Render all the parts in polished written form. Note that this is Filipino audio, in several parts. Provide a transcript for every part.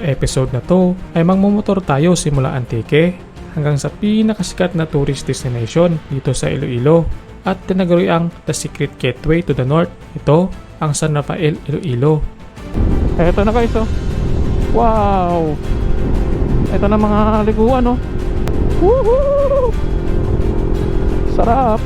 episode na to ay magmumotor tayo simula Antique hanggang sa pinakasikat na tourist destination dito sa Iloilo at tinaguri ang The Secret Gateway to the North. Ito ang San Rafael, Iloilo. Eto na guys, oh. Wow! Ito na mga liguan, oh. Woohoo! Sarap!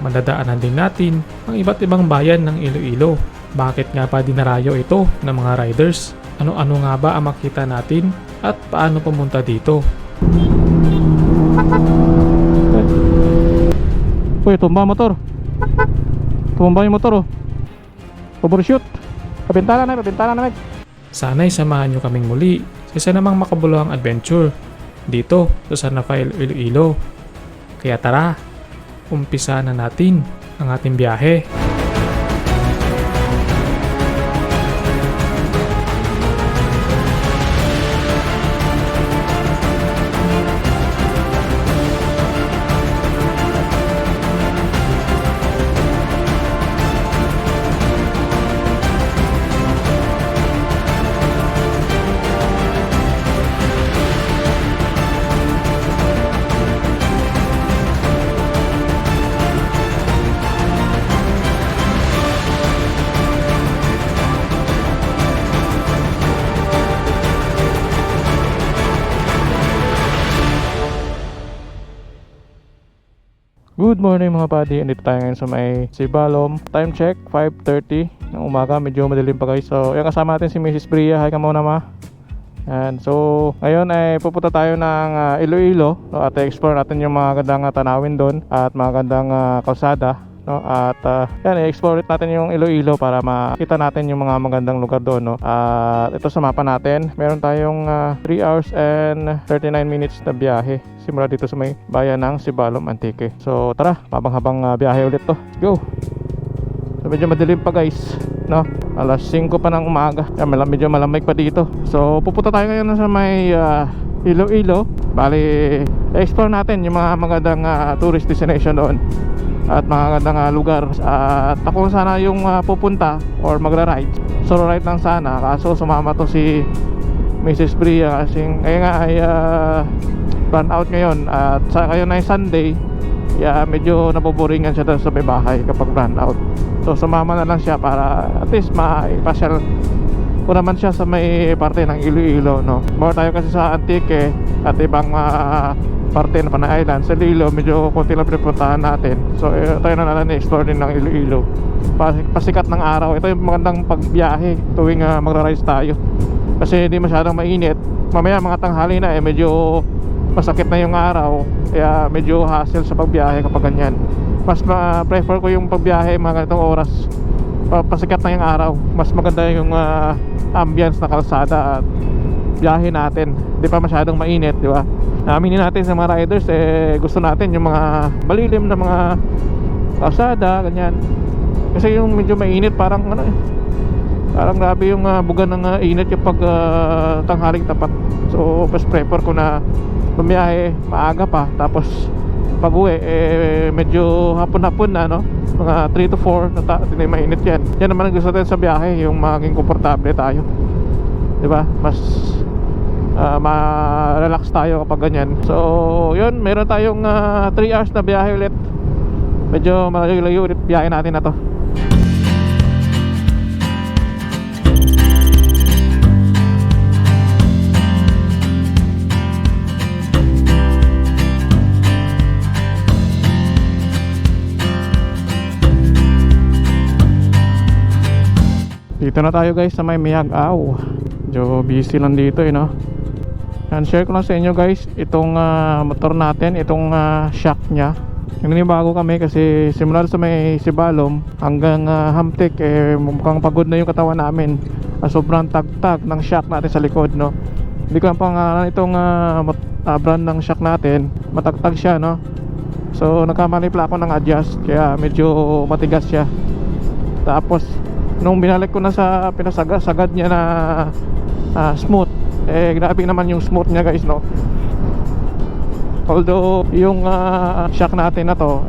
Madadaanan din natin ang iba't ibang bayan ng Iloilo. Bakit nga pa dinarayo ito ng mga riders? Ano-ano nga ba ang makita natin at paano pumunta dito? Uy, tumba motor. Tumba yung motor, oh. Overshoot. Pabintana na. Sana'y samahan nyo kaming muli sa isa namang makabuluhang adventure dito sa San Rafael, Iloilo. Kaya tara, umpisa na natin ang ating biyahe. Good morning mga buddy, andito tayo ngayon sa may Sibalom. Time check, 5:30 ng umaga, medyo madilim pa guys. So, yung kasama natin si Mrs. Bria. Hi ka muna ma. And so, ngayon ay pupunta tayo ng Iloilo, no? At explore natin yung mga gandang tanawin doon at mga gandang kalsada, no? At yan, i-explore natin yung Iloilo para makita natin yung mga magandang lugar doon, no? At ito sa mapa natin, meron tayong 3 hours and 39 minutes na biyahe simula dito sa may bayan ng Sibalom, Antique. So tara, habang biyahe ulit to. Go! So medyo madilim pa guys, no? Alas 5 pa ng umaga. Medyo malamig pa dito. So pupunta tayo ngayon sa may Iloilo. Bali, explore natin yung mga magandang tourist destination doon at mga magandang lugar. At ako sana yung pupunta or magra-ride. Solo ride lang sana, kaso sumama to si Mrs. Bria kasi ngayon nga ay run out ngayon at sa ngayon ay Sunday. Medyo naboboringan siya doon sa may bahay kapag run out. So sumama na lang siya para at least maipasyal ko naman siya sa may parte ng Iloilo, no? More tayo kasi sa Antique at ibang parte ng Panay Island. Sa Iloilo medyo konti lang pinupuntahan natin. So tayo na lang explore din ng Iloilo. Pasikat ng araw. Ito yung magandang pagbiyahe tuwing magra-rise tayo kasi hindi masyadong mainit. Mamaya mga tanghali na medyo masakit na yung araw, kaya medyo hassle sa pagbiyahe kapag ganyan. Mas prefer ko yung pagbiyahe mga ganitong oras, pasikat na yung araw. Mas maganda yung ambience na kalsada at biyahe natin, di pa masyadong mainit, di ba? Aminin natin sa mga riders, gusto natin yung mga malilim na mga kalsada, ganyan. Kasi yung medyo mainit, parang parang grabe yung buga ng init yung pag tanghaling tapat. So mas prefer ko na bumiyahe maaga pa, tapos pag uwi medyo hapon-hapon na, no? Mga 3 to 4 hindi mainit yan. Yan naman ang gusto natin sa biyahe, yung maging komportable tayo, diba? Mas ma-relax tayo kapag ganyan. So yun, meron tayong 3 hours na biyahe ulit. Medyo malayo-layo ulit biyahe natin na to. Dito na tayo guys sa may Miag-Aw. Medyo busy lang dito, no? And share ko lang sa inyo guys itong motor natin, itong shock nya. Nagnibago kami kasi simula sa may Sibalom hanggang Hamtik mukhang pagod na yung katawan namin. Sobrang tagtag ng shock natin sa likod, no? Hindi ko ang pangalan itong brand ng shock natin. Matagtag siya, no? So nagkamali pala ako ng adjust, kaya medyo matigas siya. Tapos nung binalik ko na sa pinasagad niya na smooth, grabe naman yung smooth niya guys, no? Although yung shock natin na to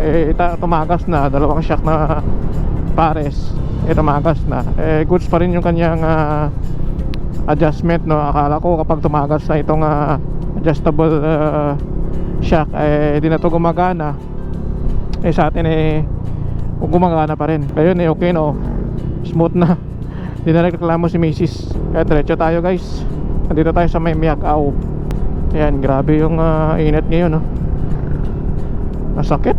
tumagas na, dalawang shock na pares tumagas na, goods pa rin yung kanyang adjustment, no. Akala ko kapag tumagas na itong adjustable shock di na to gumagana, sa atin gumagana pa rin. Ngayon okay, no, smooth na, di na nagreklamo si Mrs. Kaya diretso tayo guys, nandito tayo sa may Miagao. Ayan, grabe yung init ngayon, no. Masakit.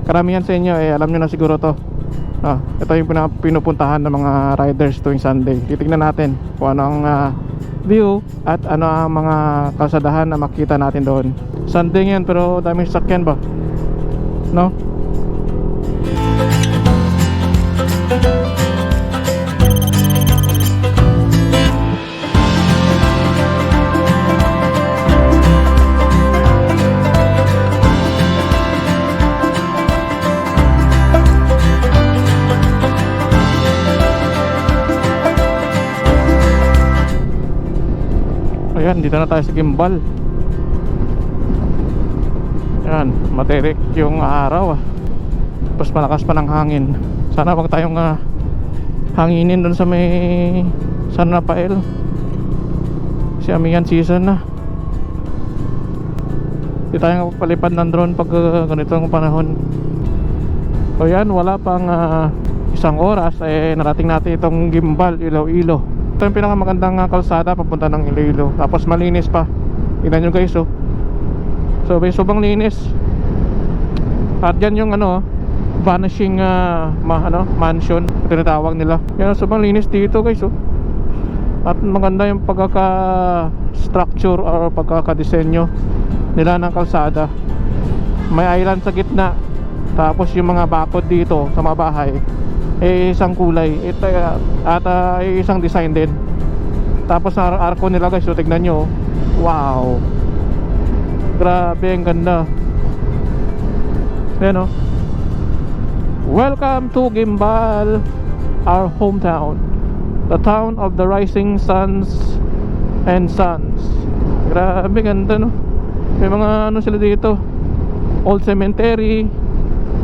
Karamihan sa inyo alam nyo na siguro to. Ito yung pinupuntahan ng mga riders tuwing Sunday. Titignan natin kung ano ang view at ano ang mga kalsadahan na makita natin doon. Sunday ngayon pero daming sasakyan ba, no? Ayan, dito na tayo sa Gimbal. Ayan, matirik yung araw tapos malakas pa ng hangin. Sana wag tayong hanginin dun sa may San Rafael. Kasi amihan season na. Hindi tayo palipad ng drone pag ganitong panahon. So yan, wala pang isang oras narating natin itong Gimbal, Iloilo. Ito yung pinakamagandang kalsada papunta ng Iloilo. Tapos malinis pa. Tingnan nyo guys, so may sobrang linis. At yan yung vanishing mansion tinatawag nila. Yan, sobrang linis dito guys, At maganda yung pagkaka-structure or pagkaka-disenyo nila ng kalsada. May island sa gitna. Tapos yung mga bakod dito sa mga bahay isang kulay at isang design din. Tapos arko nila guys, so tignan nyo. Wow, grabe, ang ganda. Ayan, welcome to Gimbal, our hometown, the town of the rising suns and suns. Grabe, ganda, no. May mga sila dito, old cemetery,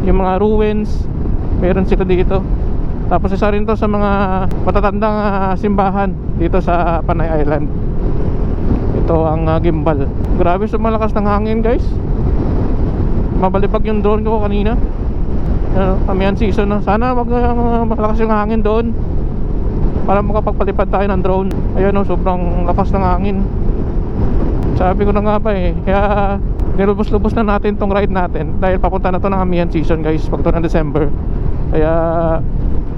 yung mga ruins meron sila dito. Tapos isa rin to sa mga matatandang simbahan dito sa Panay Island. Ito ang Gimbal. Grabe, so malakas ng hangin guys. Mabalibag yung drone ko kanina. Amihan season, no? Sana wag malakas yung hangin doon para makapagpalipad tayo ng drone. Ayun, sobrang lakas ng hangin. Sabi ko na nga pa kaya nilubos-lubos na natin tong ride natin dahil papunta na to ng amihan season guys, pag to ng December. Kaya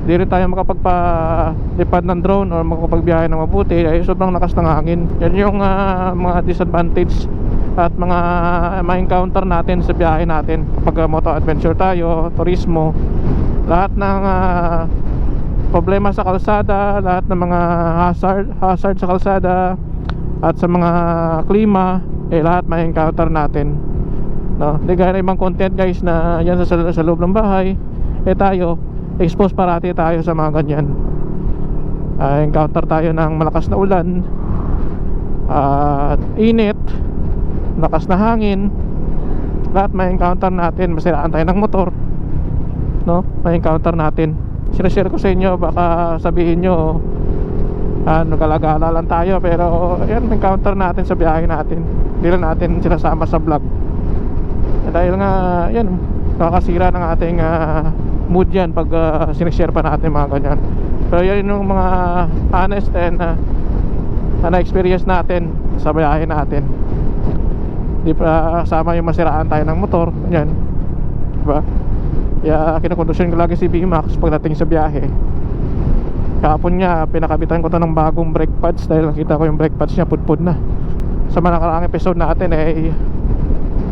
di rin tayo makapagpalipad ng drone or makapagbiyahe ng mabuti dahil sobrang lakas ng hangin. Yan yung mga disadvantage at mga ma-encounter natin sa biyahe natin kapag moto adventure tayo, turismo. Lahat ng problema sa kalsada, lahat ng mga hazard sa kalsada at sa mga klima, lahat ma-encounter natin, no? Di gaya ng ibang content guys na yan sa loob ng bahay, tayo expose parati tayo sa mga ganyan. Encounter tayo ng malakas na ulan at init, lakas na hangin. Lahat ma-encounter natin. Masiraan tayo ng motor, no? Ma-encounter natin. Sinashare ko sa inyo, baka sabihin nyo gala-gala lang tayo, pero yan, encounter natin sa biyahe natin. Hindi lang natin sinasama sa vlog dahil nga yan, kakasira ng ating mood yan pag sinishare pa natin mga ganyan. Pero yan yung mga honest and na-experience natin sa biyahe natin. Di pa kasama yung masiraan tayo ng motor, yan, diba? Kaya kinakondisyon ko lagi si VMAX pagdating sa biyahe. Kahapon niya pinakabitan ko to ng bagong brake pads dahil nakita ko yung brake pads niya pudpud na. Sa mga nakaraang episode natin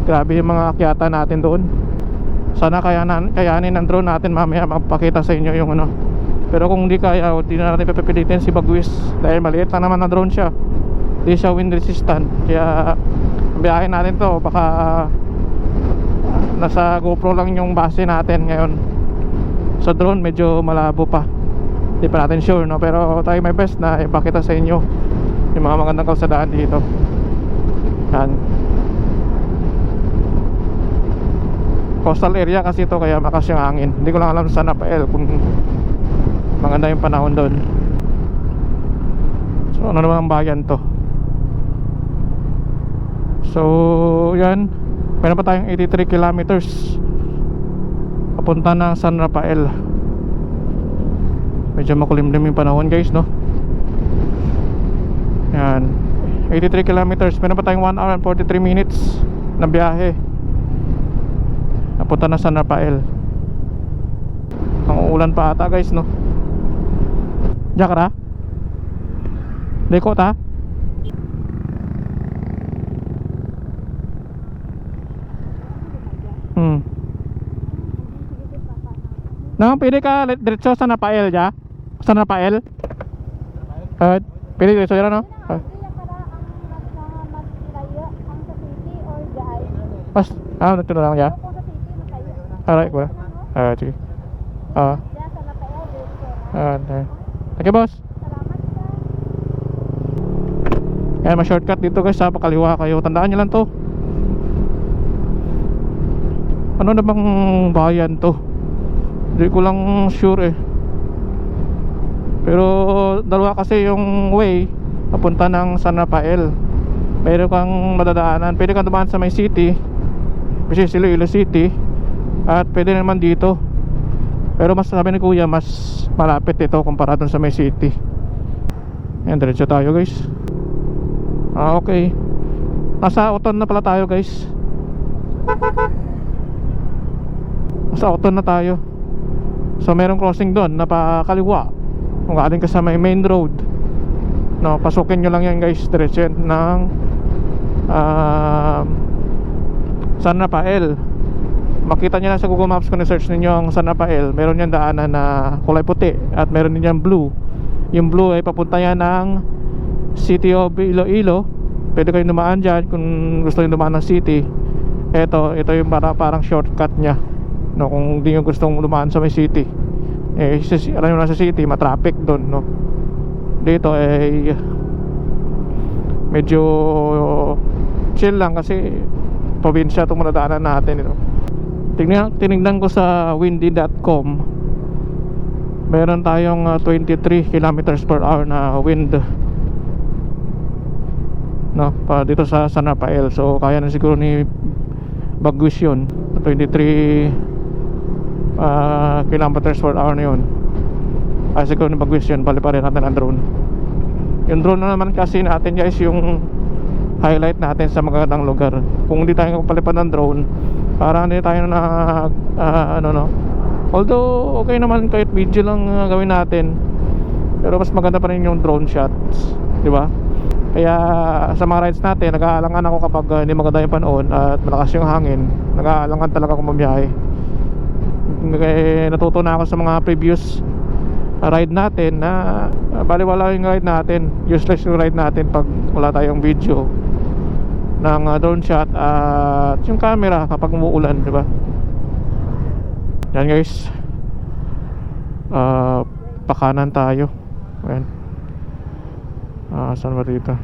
grabe yung mga akyata natin doon. Sana kayanin ng drone natin mamaya magpakita sa inyo yung Pero kung hindi kaya, hindi na natin pipilitin si Bagwis dahil maliit lang naman na drone siya. Hindi siya wind resistant. Kaya biyahin natin to, baka nasa GoPro lang yung base natin ngayon. Sa drone medyo malabo pa, hindi pa natin sure, no? Pero tayo my best na ipakita sa inyo yung mga magandang kalsadaan dito. Yan. coastal area kasi ito, kaya makas yung hangin. Hindi ko lang alam sa San Rafael kung maganda yung panahon doon. So ano naman ang bayan to. So yan, meron pa tayong 83 kilometers papunta ng San Rafael. Medyo makulimlim yung panahon guys, no? Yan, 83 kilometers. Meron pa tayong 1 hour and 43 minutes na biyahe napunta na San Rafael. Ang uulan pa ata guys, no? Jakara? Deko ta? No, pwede ka diretso San Rafael ja? San Rafael? Pwede diretso dyan, no? Pas, nagto na lang ya? Alright, ba? Sige. Okay, boss. Kaya ma-shortcut dito guys, sa pakaliwa kayo. Tandaan nyo lang to. Ano na bang bayan to? Hindi ko lang sure eh. Pero dalawa kasi yung way papunta ng San Rafael. Meron kang madadaanan. Pwede kang dumaan sa may city, which is Iloilo City. At pwede naman dito. Pero mas sabi ni kuya, mas malapit ito kumpara dun sa may city. Ayan, diretso tayo guys. Okay. Nasa Oton na pala tayo guys. Nasa Oton na tayo. So merong crossing doon na pakaliwa. Kung galing ka sa may main road, no, pasukin nyo lang yan guys. Diretso yan ng San Rafael. Makita nyo lang sa Google Maps kung na-search ninyo ang San Rafael. Meron yan daanan na kulay puti at meron din yan blue. Yung blue ay papunta yan ng City of Iloilo. Pwede kayong dumaan dyan kung gusto nyo dumaan ng city. Ito yung parang shortcut nya, no, kung di nyo gustong dumaan sa may city. Alam nyo na sa city, matraffic doon, no. Dito ay medyo chill lang kasi probinsya itong madadaanan natin, no. Tinignan ko sa windy.com. Meron tayong 23 kilometers per hour na wind, no, pa dito sa San Rafael. So kaya na siguro ni Bagwis yun, 23 kilometers per hour na yun. Ay siguro ni Bagwis yun. Bali pa rin natin ang drone. Yung drone na naman kasi natin guys, yung highlight natin sa magandang lugar. Kung hindi tayo palipad ng drone, para hindi tayo na no. Although okay naman kahit video lang gawin natin, pero mas maganda pa rin yung drone shots, di ba? Kaya sa mga rides natin, nag-aalangan ako kapag hindi maganda yung panahon at malakas yung hangin. Nag-aalangan talaga kung mabiyahe. Natuto na ako sa mga previous ride natin na baliwala yung ride natin, useless yung ride natin pag wala tayong video ng drone shot at yung camera kapag umuulan, di ba? Yan guys, pakanan tayo. Ayan. Saan ba dito?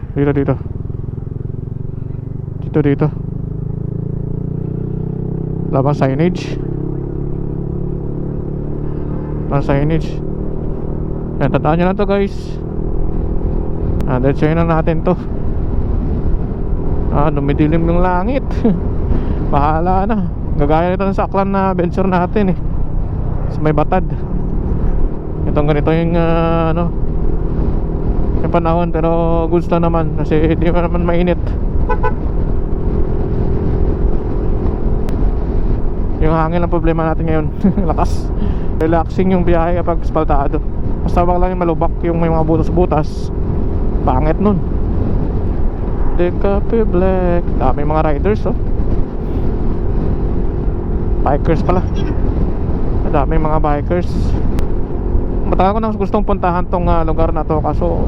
Dito labang signage. Yan, tandaan nyo lang to guys. Diretso na natin to. Dumidilim ng langit. Bahala na. Gagaya nito sa saklan na venture natin eh, sa may Batad. Itong ganito yung yung panahon, pero gusto naman kasi hindi naman mainit. Yung hangin ang problema natin ngayon. Lakas. Relaxing yung biyahe kapag asfaltado. Basta wag lang yung malubak, yung may mga butas-butas, pangit nun. Decape Black. Dami mga riders, oh. Bikers pala. Dami mga bikers. Matagal ko nang gustong puntahan tong lugar na to, kaso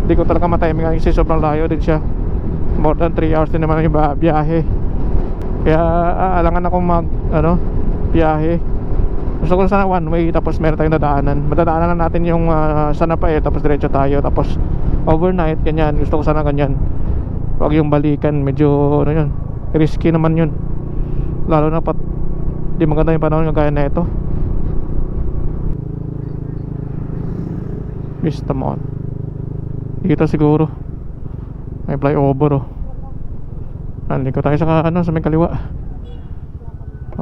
hindi ko talaga matayaming kasi sobrang layo din siya. More than 3 hours din naman yung biyahe. Kaya alangan ako biyahe. Gusto ko sana one way, tapos meron tayong dadaanan. Madadaanan na natin yung San Rafael, tapos diretso tayo, tapos overnight, ganyan. Gusto ko sana ganyan. Wag yung balikan, medyo yun, risky naman yun. Lalo na Di maganda yung panahon kagaya na ito. Vistamon. Dito siguro may flyover oh. Nandito tayo sa ano, sa may kaliwa.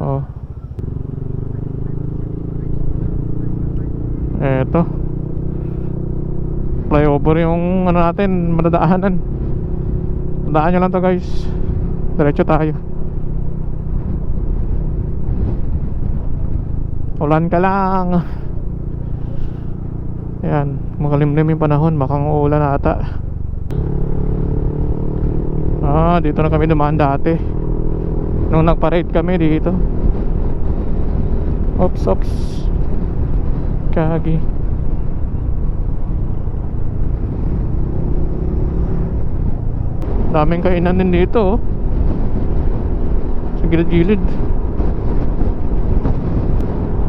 Oh. Eto. Flyover yung ano natin, madadaanan. Daan nyo lang to guys. Diretso tayo. Ulan ka lang. Ayan, makalimlim yung panahon. Makang uulan ata. Dito na kami dumaan dati nung nagpa-ride kami dito. Ops. Kagi. Daming kainan din dito oh. Sa gilid-gilid.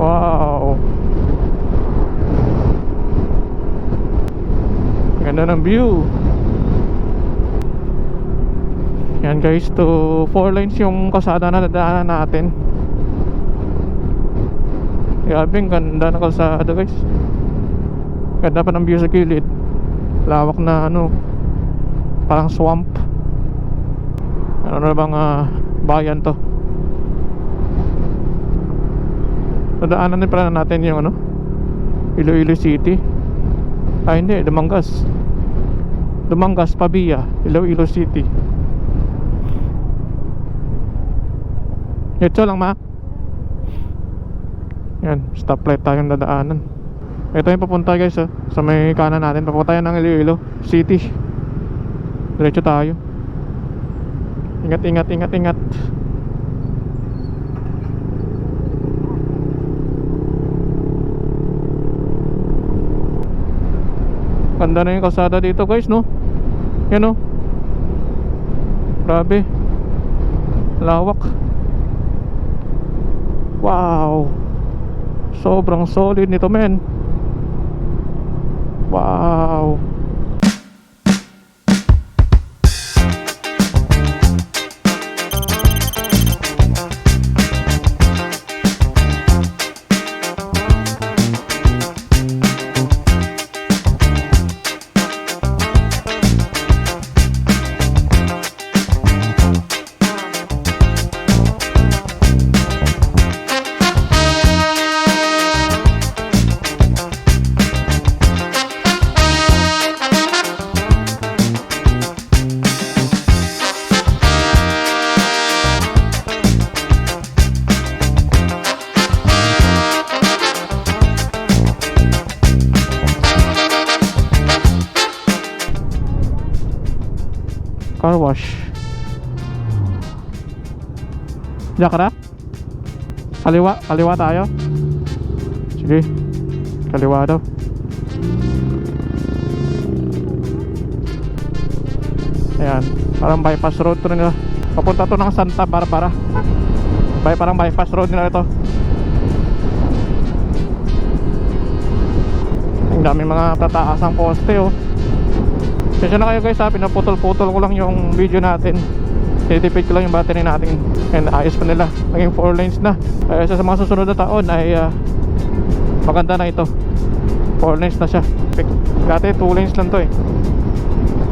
Wow. Ganda ng view. Yan guys, to 4 lanes yung kasada na nadaanan natin. Grabe, ganda na kalsada guys. Ganda pa ng view sa gilid. Lawak na ano, parang swamp. Ano na bang bayan to? Nadaanan din pala natin yung ano, Iloilo City. Hindi, Dumangas, Pabia, Iloilo City. Ito lang ma. Yan, stoplight tayong dadaanan. Ito yung papunta guys oh, sa may kanan natin. Papunta yan ng Iloilo City. Diretso tayo. Ingat. Ganda na yung kalsada dito guys no. Yan oh. Grabe. Lawak. Wow. Sobrang solid nito men. Wow. Car wash. Diyan ka na? Kaliwa tayo. Sige, kaliwa daw. Ayan, parang bypass road to nila. Papunta to ng Santa Barbara. Parang bypass road nila ito. Ang dami mga tataasang poste oh. Kasi na kayo guys ha, pinaputol-putol ko lang yung video natin. Tinitipid ko lang yung battery natin. And ayos pa nila, naging 4 lanes na. Kaya sa mga susunod na taon ay maganda na ito. 4 lanes na siya. Dati 2 lanes lang to eh.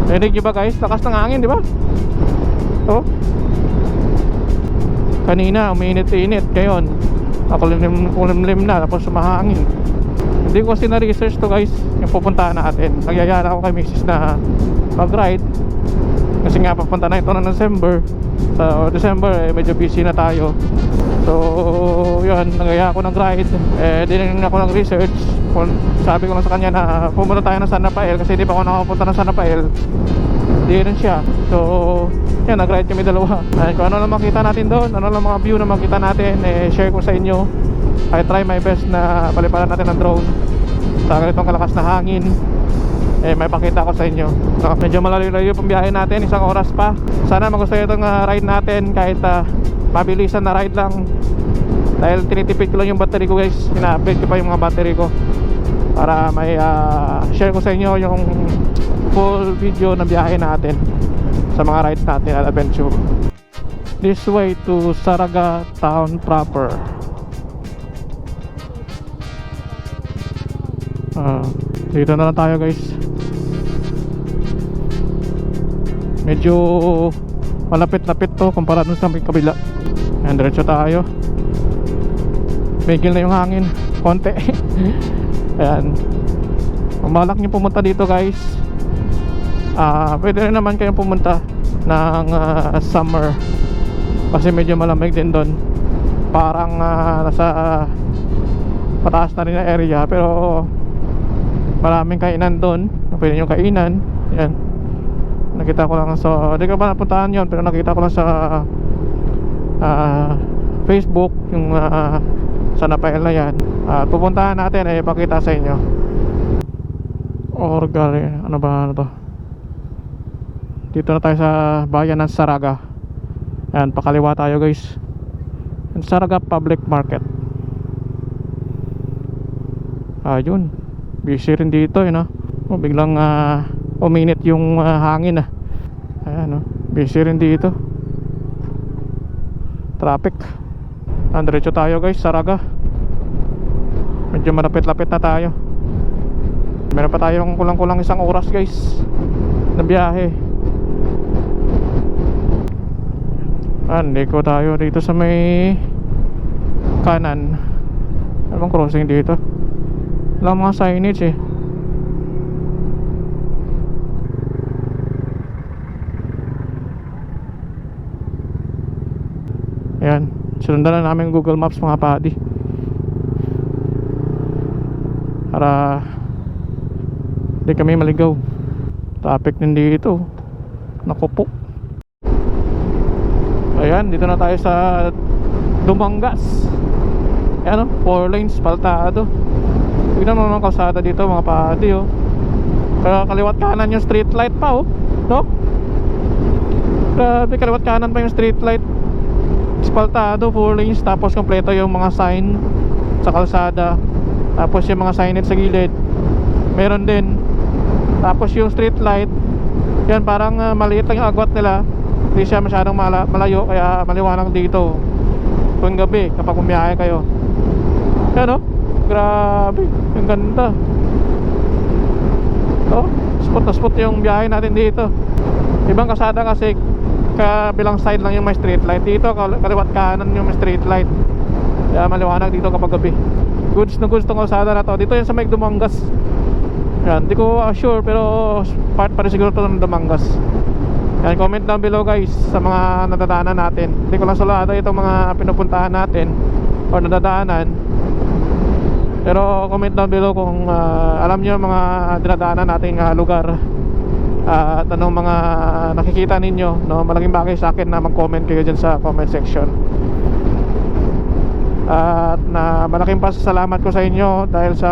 Narinig nyo ba guys? Lakas ng hangin, di ba? Oh. Kanina umiinit-init. Ngayon nakulimlim na, tapos sumahangin. Hindi ko kasi na-research to guys, yung pupuntahan natin. Nagyayara ako kay misis na mag-ride. Kasi nga papunta na ito ng December. Sa December medyo busy na tayo. So yun, nagyaya ako nag-ride. Din ako nag-research. Sabi ko lang sa kanya na pumunta tayo ng San Rafael. Kasi hindi pa ako nakapunta ng San Rafael. Hindi rin siya. So yan, nag-ride kami dalawa. Kung ano lang makita natin doon, ano lang mga view na makita natin, share ko sa inyo. I try my best na paliparan natin ng drone sa ganitong kalakas na hangin. May pakita ko sa inyo. So, medyo malayo-layo pang biyahe natin, 1 oras pa. Sana magustuhan itong ride natin. Kahit mabilisan na ride lang. Dahil tinitipid ko lang yung battery ko guys. Ina-upgrade ko pa yung mga battery ko para may share ko sa inyo yung full video na biyahe natin sa mga rides natin at adventure. This way to Saraga town proper. Dito na lang tayo guys. Medyo malapit-lapit to kumpara dun sa may kabila. Ayan, diretso tayo. Migil na yung hangin konti. Ayan, kung balak nyo pumunta dito guys, pwede rin naman kayong pumunta ng summer kasi medyo malamig din doon. Parang nasa pataas na rin na area, pero maraming kainan doon na pwede nyo kainan. Yan, nakita ko lang sa, hindi ko pa napuntahan yon, pero nakita ko lang sa Facebook yung San Rafael na yan. Pupuntahan natin, pakita sa inyo. Orgal, ano ba ano to? Dito na tayo sa bayan ng Saraga. Yan, pakaliwa tayo guys. Saraga Public Market. Ayun, busy rin dito no? Biglang uminit yung hangin Ayan busy rin dito. Traffic. Diretso tayo guys, Saraga. Medyo malapit-lapit na tayo. Meron pa tayong kulang-kulang 1 oras guys na biyahe. Liko tayo dito sa may kanan. Anong crossing dito? Walang mga signage Ayan, sundan na namin Google Maps mga padi, para hindi kami maligaw. Traffic din dito. Naku po. Ayan, dito na tayo sa Dumangas. Ayan 4 lanes, paltado. Tignan mo naman kalsada dito mga padi Kaya kaliwat kanan yung street light pa no? Grabe, kaliwat kanan pa yung street light. Spaltado, 4 lanes. Tapos kompleto yung mga sign sa kalsada. Tapos yung mga signage sa gilid meron din. Tapos yung street light, yan parang maliit lang yung agwat nila. Hindi siya masyadong malayo, kaya maliwanag dito tuwing gabi kapag umiyahe kayo. Yan grabe, yung ganda. Spot na spot yung biyahe natin dito. Ibang kasada kasi kabilang side lang yung may street light. Dito kaliwat kanan yung may street light, kaya maliwanag dito kapag gabi. Goods na goods tong kalsada na to. Dito yan sa may Dumangas. Yan, hindi ko sure, pero part pa rin siguro to ng Dumangas. Yan, comment down below guys sa mga nadadaanan natin. Hindi ko lang sulado itong mga pinupuntahan natin or nadadaanan, pero comment down below kung alam nyo mga dinadaanan nating lugar at anong mga nakikita ninyo, no? Malaking bagay sa akin na mag-comment kayo dyan sa comment section. At na malaking pasasalamat ko sa inyo dahil sa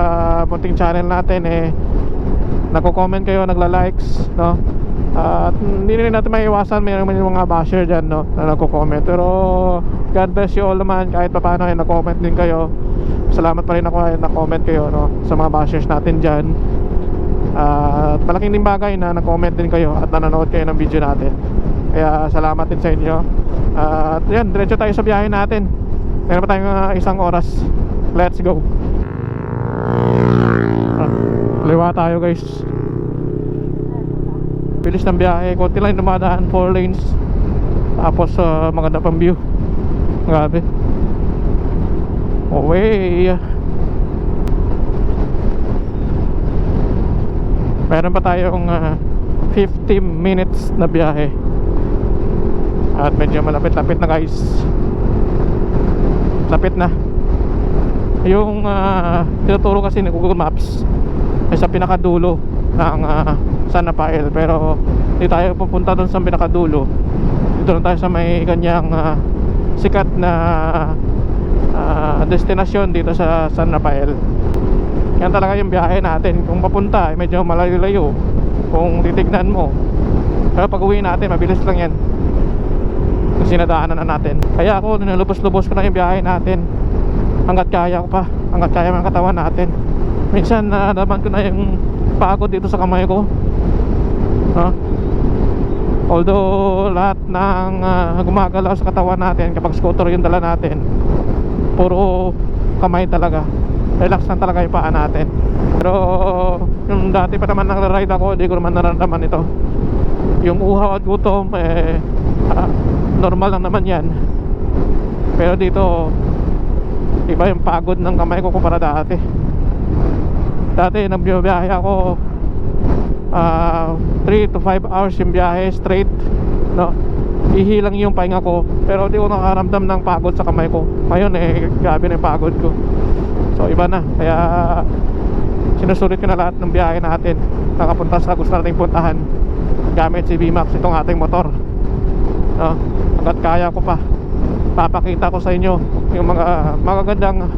munting channel natin nagko-comment kayo, nagla-likes, no? At hindi rin natin maiiwasan, may mga basher dyan, no, na nagko-comment. Pero God bless you all naman, kahit pa paano nag-comment din kayo. Salamat pa rin ako na-comment kayo, no, sa mga bashers natin dyan. At malaking din bagay na nag-comment din kayo at nanonood kayo ng video natin. Kaya salamat din sa inyo. At yan, diretso tayo sa biyahe natin. Meron pa tayong 1 oras. Let's go. Kaliwa tayo guys. Bilis ng biyahe, konti lang yung dumadaan, 4 lanes. Tapos maganda pang view. Grabe. Away. Meron pa tayong 50 minutes na biyahe. At medyo malapit-lapit na guys. Lapit na. Yung tinuturo kasi ng Google Maps ay sa pinakadulo ng San Rafael, pero hindi tayo pupunta doon sa pinakadulo. Dito lang tayo sa may kanyang sikat na destinasyon dito sa San Rafael. Yan talaga yung biyahe natin. Kung papunta medyo malayo-layo kung titignan mo, pero pag uwi natin mabilis lang yan kasi nadaanan na natin. Kaya ako nilubos-lubos ko na yung biyahe natin hanggat kaya ko pa, hanggat kaya ng katawan natin. Minsan nalaman ko na yung pagod dito sa kamay ko, although lahat ng gumagalaw sa katawan natin kapag scooter yung dala natin, puro kamay talaga. relax na talaga yung paa natin. Pero yung dati pa naman nagra-ride ako, di ko naman nararamdaman ito. Yung uhaw at gutom normal lang naman yan. Pero dito iba yung pagod ng kamay ko kumpara dati. Dati nagbiyahe ako 3 to 5 hours yung biyahe straight, no? Ihilang yung pahinga ko, pero di ko nakaramdam ng pagod sa kamay ko. Ngayon grabe na yung pagod ko. So iba na, kaya sinusulit ko na lahat ng biyahe natin nakapunta sa gusto nating puntahan gamit si VMAX, itong ating motor, no? Hanggat kaya ko pa, papakita ko sa inyo yung mga magagandang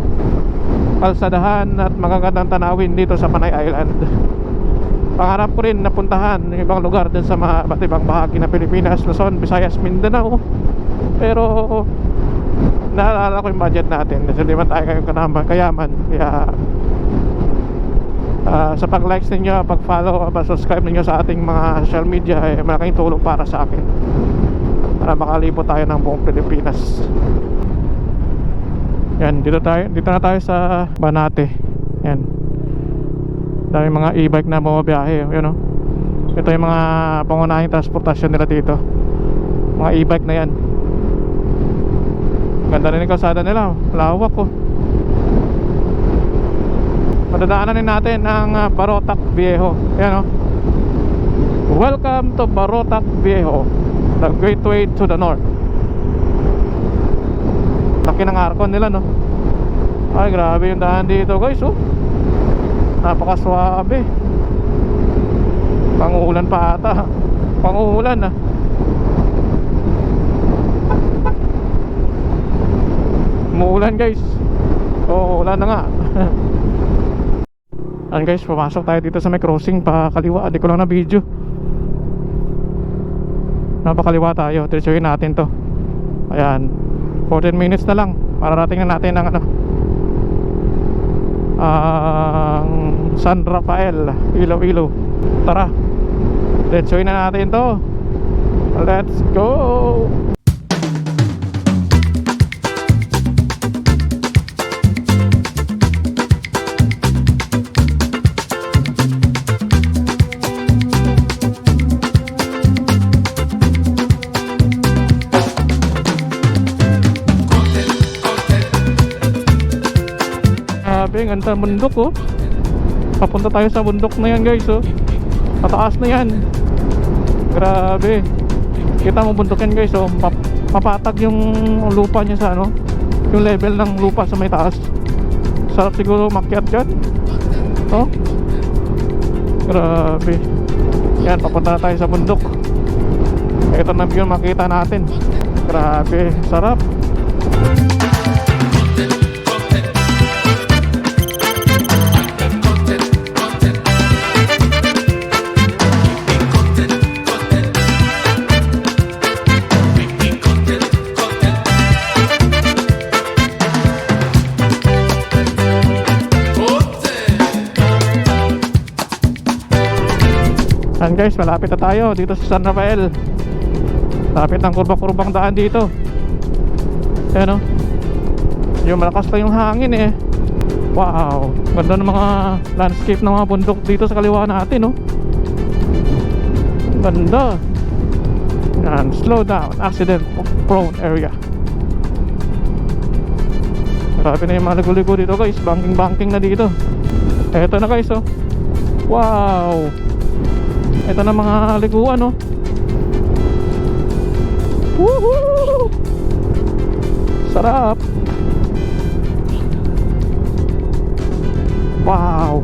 kalsadahan at magagandang tanawin dito sa Panay Island. Pangarap ko rin napuntahan yung ibang lugar din sa mga iba't ibang bahagi ng Pilipinas, Luzon, Visayas, Mindanao. Pero naalala ko yung budget natin kasi di man tayo kayong kayaman. Kaya sa pag-likes ninyo, pag-follow, pag-subscribe ninyo sa ating mga social media, malaking tulong para sa akin para makalipot tayo ng buong Pilipinas. Yan, dito na tayo sa Banate. Yan, dami mga e-bike na bumabiyahe, you know? Ito yung mga pangunahing transportasyon nila dito, mga e-bike na yan. Ganda rin yung kalsada nila, lawak ko. Madadaanan din natin ang Barotac Viejo. Yan, welcome to Barotac Viejo, the gateway to the north. Laki ng aircon nila, no? Ay, grabe yung daan dito, guys, napakaswabe. Pangulan pa ata. Pangulan, umuulan, guys. Oo, ulan na nga. Ayan, guys, pumasok tayo dito sa may crossing pa kaliwa. Di ko lang na video. Napakaliwa tayo. Diretsuhin natin to. Ayan, 14 minutes na lang para rating na natin ang San Rafael, Iloilo. Tara, let's join na natin to. Let's go. Grabe, ang ganda ng bundok, papunta tayo sa bundok na yan, guys, mataas na yan. Grabe, kita mo bundok yan, guys, mapatag yung lupa niya sa yung level ng lupa sa may taas. Sarap siguro makyat dyan, grabe. Yan, papunta na tayo sa bundok. Ito na yung makita natin. Grabe, sarap. Ayan, guys, malapit na tayo dito sa San Rafael. Lapit ng kurba-kurbang daan dito. Ayan, yung malakas lang yung hangin, Wow, ganda ng mga landscape ng mga bundok dito sa kaliwa natin, Ganda. Yan, slow down, accident prone area. Grabe na yung mga ligo-ligo dito, guys. Banking na dito. Eto na, guys, wow. Ito na mga liguan, Woohoo! Sarap. Wow.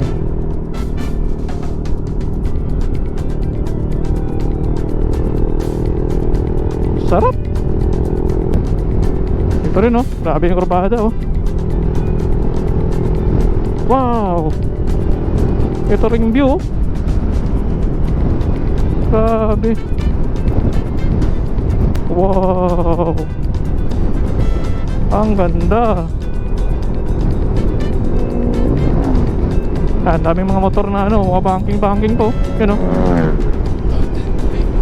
Sarap. Ito rin, grabe yung kurbada, Wow. Ito ring view, grabe. Wow, ang ganda. Ang daming mga motor na mga banking to,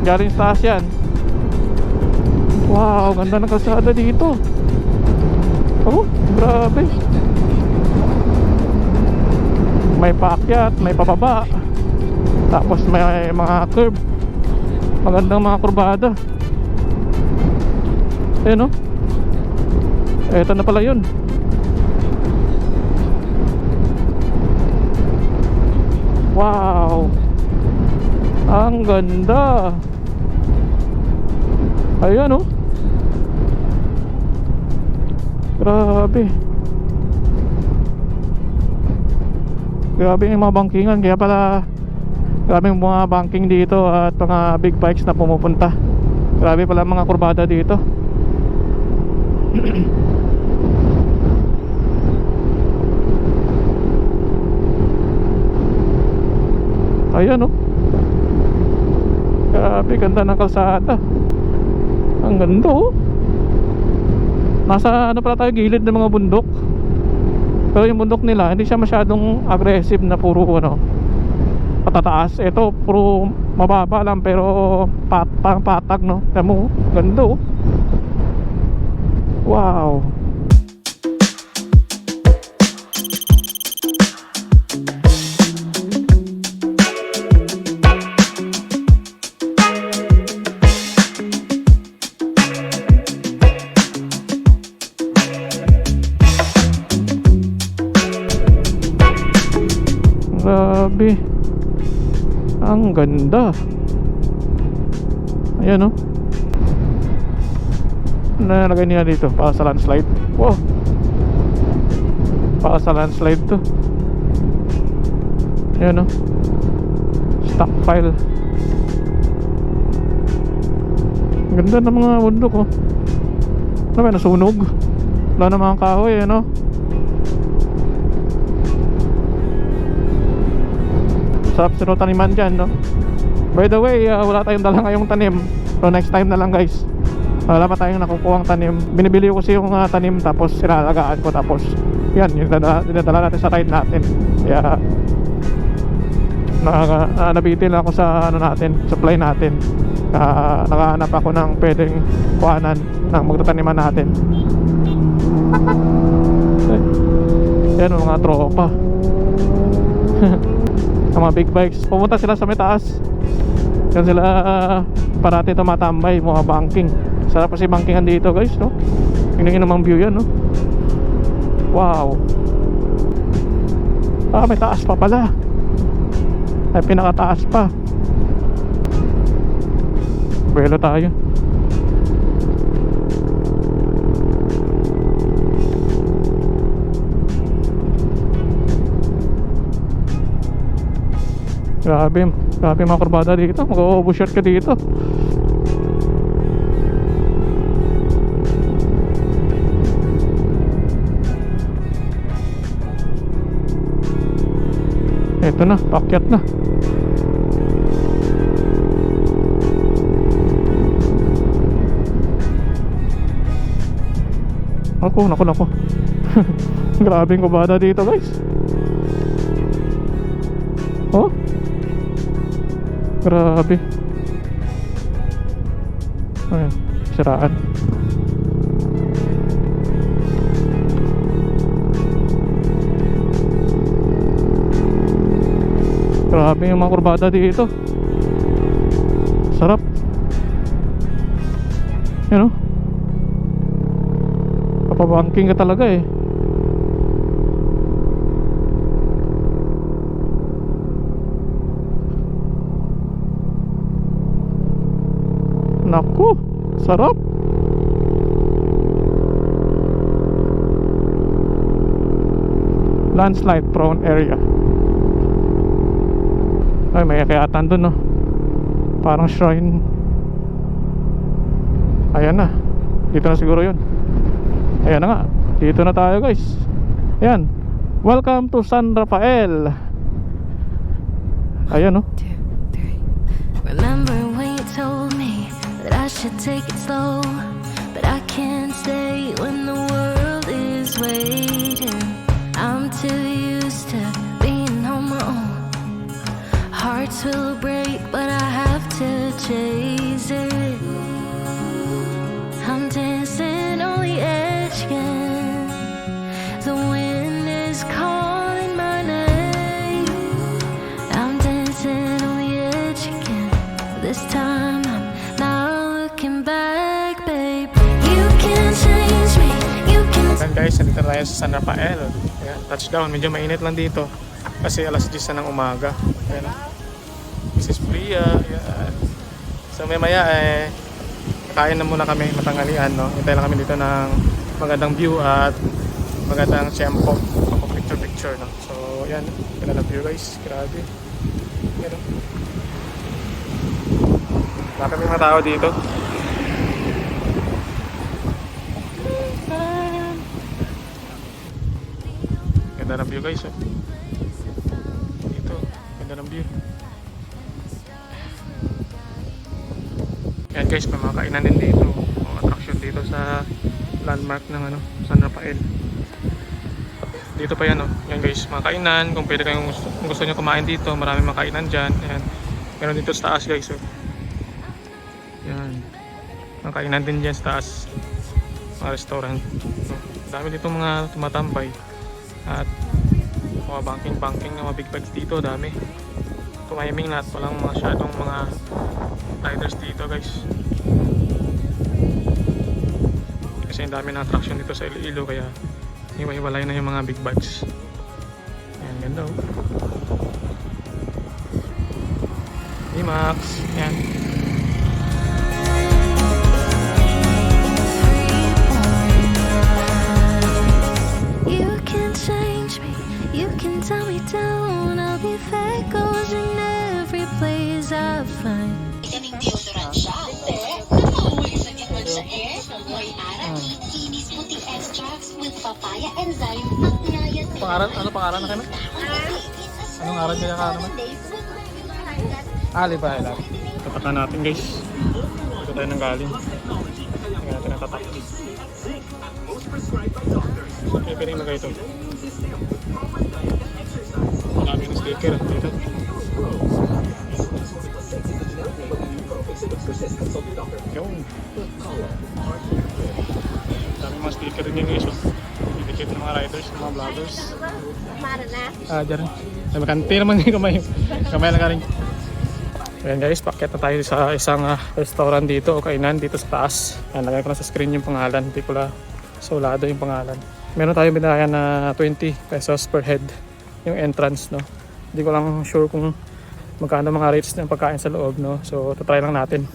galing sa taas yan. Wow, ganda ng kalsada dito. Grabe. May paakyat, may pababa, tapos may mga curve. Magandang mga kurbada. Ayan o. Eto na pala yun. Wow, ang ganda. Ayan o. Grabe. Grabe yung mga bangkingan. Kaya pala grabe yung mga banking dito at mga big bikes na pumupunta. Grabe pala mga kurbada dito. Ayan o. Grabe, ganda ng kalsada. Ang ganda o. Nasa ano pala tayo, gilid ng mga bundok. Pero yung bundok nila hindi siya masyadong aggressive na puro ano patataas. Ito puro mababa lang pero patag no. Tignan mo, ganda oh. Wow. Grabe. Ang ganda. Ayan o. Nalagay nila dito para sa landslide. Wow. Para sa landslide to. Ayan o. Stockpile. Ang ganda ng mga bundok oh. Ano ba, nasunog? Wala na mga kahoy ano. Sarap sino taniman dyan no. By the way, wala tayong dala ngayong tanim. So next time na lang guys. Wala pa tayong nakukuhang tanim. Binibili ko kasi yung tanim tapos sinalagaan ko. Tapos yan, yung dinadala natin sa ride natin. Kaya nabitin ako sa ano natin, supply natin. Nakahanap ako ng pwedeng kuhanan ng magtataniman natin. Yan mga tropa. Ang mga big bikes, pumunta sila sa may taas. Yan sila parati tumatambay, mga banking. Sarap kasi bankingan dito guys no. Tingnan nyo namang view yan no. Wow. May taas pa pala. Ay pinakataas pa. Buelo tayo. Grabe, grabe mga kurbada dito. Mag-overshoot ka dito. Eto na, paakyat na. Naku. Grabe yung kurbada dito guys. Oh, grabe. Ayan, siraan. Grabe yung mga kurbada dito. Sarap. Yan o. Kapabangking ka talaga eh. Naku, sarap. Landslide prone area. Ay, may kayatan dun no. Parang shrine. Ayan na. Dito na siguro yun. Ayan na nga. Dito na tayo guys. Ayan. Welcome to San Rafael. Ayan no. Remember when you told me that I should take it slow, but I can't stay when the world is waiting. I'm too used to being on my own. Hearts will break, but I have to chase it. I'm dancing on the edge again. The wind is calling my name. Ayan guys, nandito tayo sa San Rafael. Ayan, touchdown. Medyo mainit lang dito kasi alas 10 na ng umaga. Ayan, Mrs. Bria. Ayan. So maya kakain na muna kami, matanghalian, no? Hintay lang kami dito ng magandang view at magandang tiyempo picture, no? So ayan, ganda ng view guys, grabe. Ayan, bakit may mga tao dito? Ganda ng view guys, oh. Dito, ganda ng view. Yan guys, may mga kainan din dito, o attraction dito sa landmark ng San Rafael. Dito pa yan, oh. Yan guys, mga kainan, kung pwede kayong kung gusto nyo kumain dito, maraming mga kainan dyan. Ayan. Meron dito sa taas guys, oh. Yan, mga kainan din dyan sa taas, mga restaurant. Dami dito mga tumatambay at mga banking na mga big bags dito, dami. Tumahiming lahat, walang masyadong mga riders dito guys, kasi ang dami na attraction dito sa Iloilo, kaya hiwa-hiwalay na yung mga big bags. Ayan, ganda, oh. Max, yan. You can change me, you can tell me down. I'll be there goes in every place I find. Itaming deodorant siya. Nakauwi sa gitman sa air. May arati, kinis puti extracts with papaya enzyme at niacin. Ano pangalan na kayo? Anong aral nila ka naman? Ali ba? Tatakan natin guys. Dito tayo nang galing. Tingnan natin ang tatak. Okay, pwedeng nagay ito. Marami ng sticker dito. Yung dami mga sticker din yung guys. Didikit ng mga riders, ng mga vloggers. Diyan. Ay, makanti naman yung kamay. Kamay lang ka rin. Ayan guys, paket na tayo sa isang restaurant dito o kainan dito sa taas. Ayan, lagay ko na sa screen yung pangalan. Hindi ko lang sulado yung pangalan. Meron tayo binayan na 20 pesos per head yung entrance, no. Hindi ko lang sure kung magkano mga rates ng pagkain sa loob, no. So, try lang natin.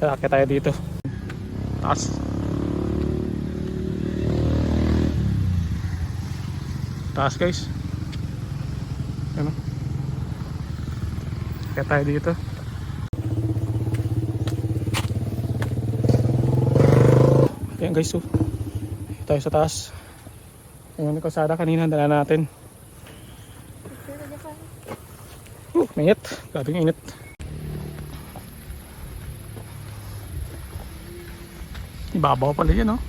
Kaya tayo dito. Taas. Taas guys. Ano? Kaya tayo dito. Ayan guys, so tayo sa taas. Ayan yung kalsada kanina, dala natin. Mainit. Grabe yung init. Ibabaw pala yan, no?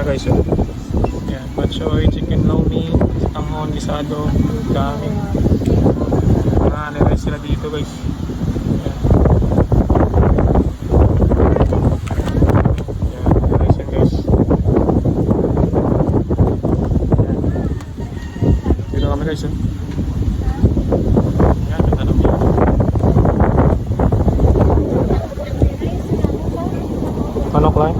Guys, oh. Yan, batchoy, chicken lomi, tanghon, gisado, dami. Nire sila dito guys. Yan, nice yan guys. Yan. Dito kami guys, oh. Yan, ganda ng view. Manok lang.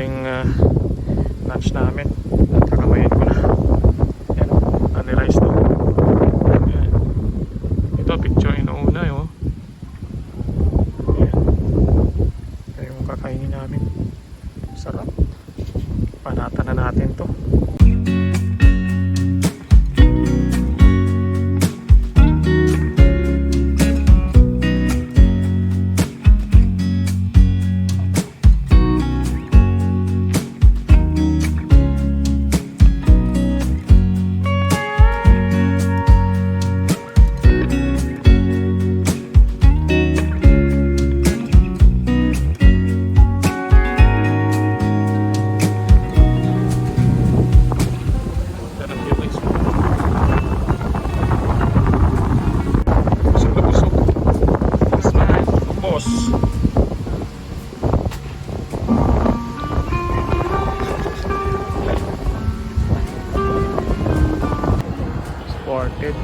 yung lunch namin. Kakamayin ko na. Yan o, unrice to. Yan. Ito picture inuuna yun. Yan. Ito yung kakainin namin. Sarap. Panata na natin to. Sported.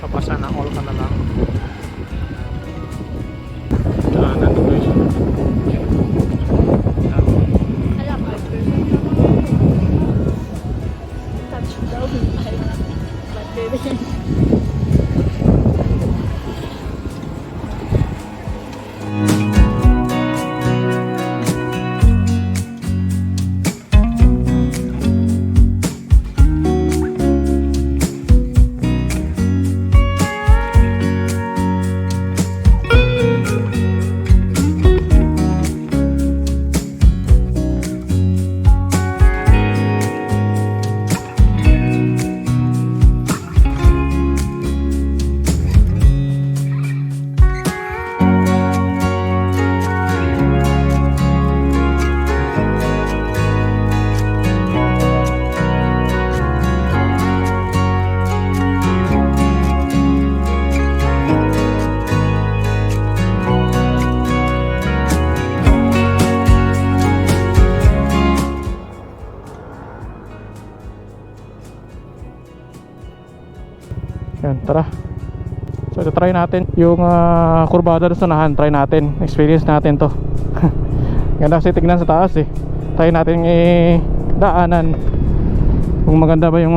Papasan na all ka na lang. Daanan guys. Yan, tara. So, try natin yung kurbada doon sa unahan. Try natin. Experience natin to. Ganda kasi tignan sa taas eh. Try natin daanan. Kung maganda ba yung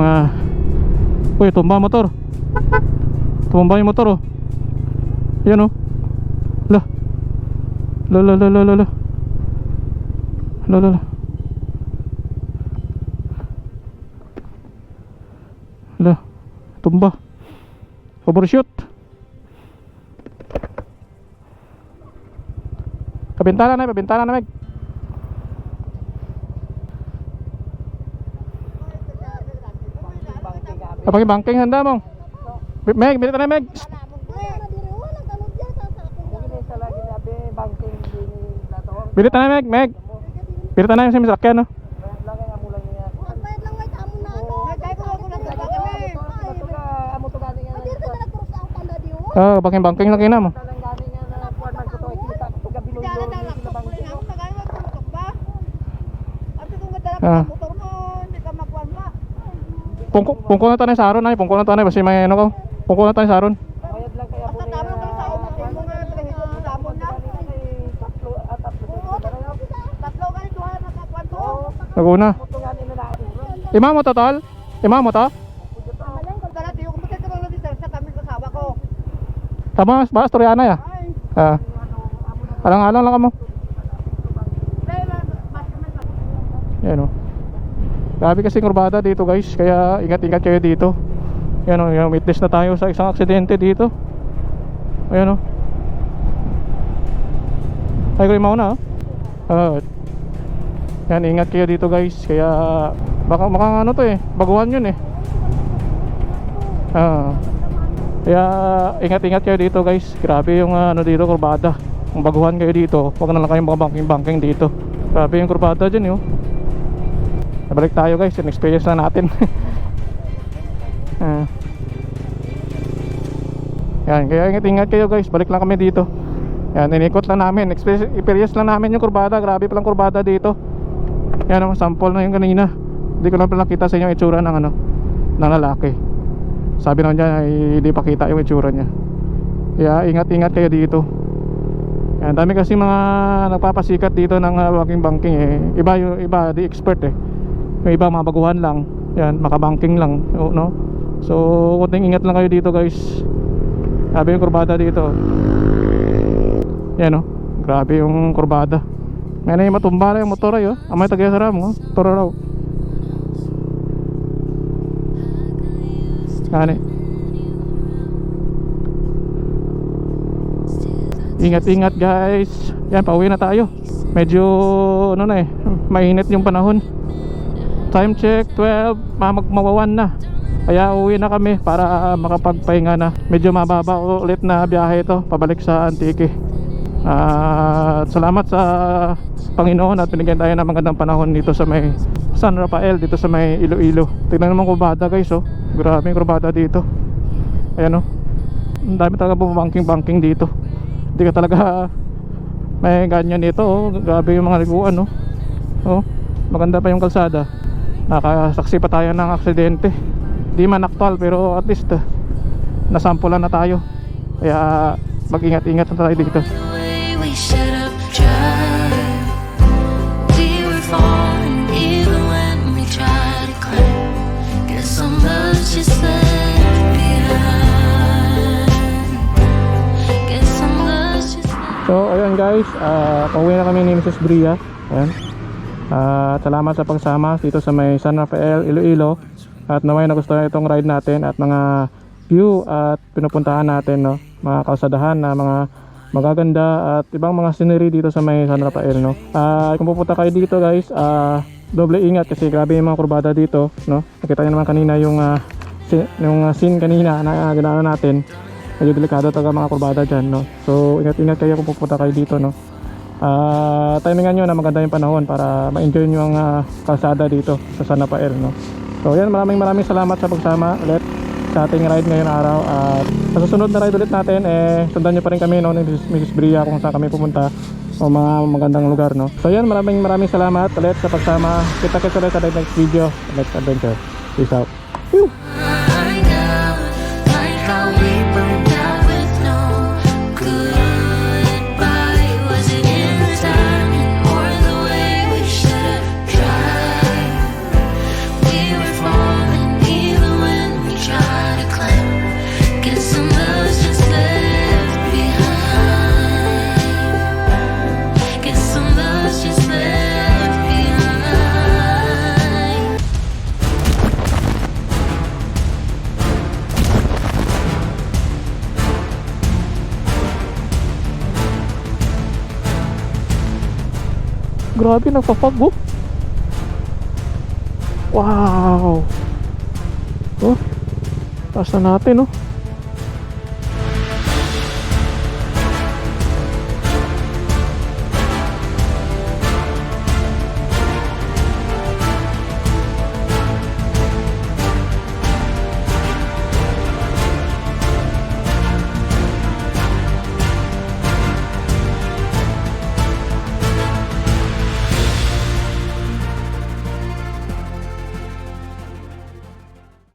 uy, tumba motor. Tumba yung motor oh. Yan oh. La. La la la la la la. La la la. La. Tumba. Overshoot. Pabintana na, Meg. Apang bangking handa mo. Meg, bilit na Meg. Bilit na Meg. Bilit na yung simisakyan no. Oh, bangking lang kina mo. Pungko na tayo sa aron ay, pungko na tayo basta may ano ko. Pungko na tayo sa aron. Naguna. Ima mo to tol? Ima mo to? Tama, ba Storiana ya? Alang-alang lang mo. Yan o. Grabe kasi kurbada dito guys. Kaya ingat-ingat kayo dito. Yan o, yung witness na tayo sa isang aksidente dito. Ayan o. Ay, ko mauna o. Yan, ingat kayo dito guys. Kaya baka ano to eh, baguhan yun eh. Kaya ingat-ingat kayo dito guys. Grabe yung ano dito, kurbada. Kung baguhan kayo dito, huwag na lang kayong mga banking dito. Grabe yung kurbada dyan yun. Nabalik tayo guys, yung experience na natin. Yan, kaya ingat-ingat kayo guys. Balik lang kami dito. Yan, inikot lang namin, experience lang namin yung kurbada. Grabe palang kurbada dito. Yan, sample na yung kanina. Hindi ko lang pala nakita sa inyo yung itsura ng ano, ng lalaki. sabi naman dyan ay hindi pa kita yung itsura niya. Kaya ingat-ingat kayo dito. Yan, dami kasi mga nagpapasikat dito ng walking banking eh. Iba yung iba, di expert eh. Yung iba mga baguhan lang. Yan, makabanking lang, no? So, kunting ingat lang kayo dito, guys. Grabe yung kurbada dito. Yan, no? Grabe yung kurbada. May na yung matumba na yung motor ay, oh. Amay tagay-saram, oh. Motor raw. Yan, ingat-ingat guys. Yan, pauwi na tayo. Medyo ano na eh, mainit yung panahon. Time check 12, mawawan na. Kaya uwi na kami para makapagpahinga na. Medyo mababa ulit na biyahe ito pabalik sa Antique. Salamat sa Panginoon at binigyan tayo ng magandang panahon dito sa may San Rafael, dito sa may Iloilo. Tingnan naman kurbada guys, oh. Grabe yung kurbada dito. Ayan, oh. Ang dami talaga bumangking-banking dito. Hindi ka talaga may ganyan dito, oh. Grabe yung mga liguan, oh. Oh, maganda pa yung kalsada. Nakasaksi pa tayo ng aksidente. Di man aktual pero at least nasampulan na tayo. Kaya mag-ingat-ingat na tayo dito. The way we should have tried. We were falling even when we tried to climb. Guess some love's just left behind. Guess some love's just left. So ayun guys, pauwi na kami ni Mrs. Bria. Ayan. Salamat sa pagsama dito sa may San Rafael, Iloilo. At naway nagustuhan itong ride natin at mga view at pinupuntahan natin, no? Mga kalsadahan na mga magaganda at ibang mga scenery dito sa may San Rafael, no? Kung pupunta kayo dito guys, doble ingat kasi grabe yung mga kurbada dito, no? Nakita nyo naman kanina yung scene kanina na ginawa natin. Medyo delikado talaga mga kurbada dyan, no? So ingat-ingat kayo kung pupunta kayo dito, no? Timingan nyo na maganda yung panahon para ma-enjoy nyo ang kalsada dito sa San Rafael, no? So yan, maraming salamat sa pagsama ulit sa ating ride ngayong araw. At sa susunod na ride ulit natin, sundan nyo pa rin kami, no, ni Mrs. Bria kung saan kami pupunta o mga magandang lugar, no? So yan, maraming salamat ulit sa pagsama. Kita-kits ulit sa next video, next adventure. Peace out. Woo! I know, like how we burned out with no goodbye. Was it in the timing or the way we should have tried? We were falling even when we tried to climb. Guess some love's just left behind. Guess some love's just left behind. Grabe, nagpa-fog, oh. Wow. Oh, taas na natin, oh.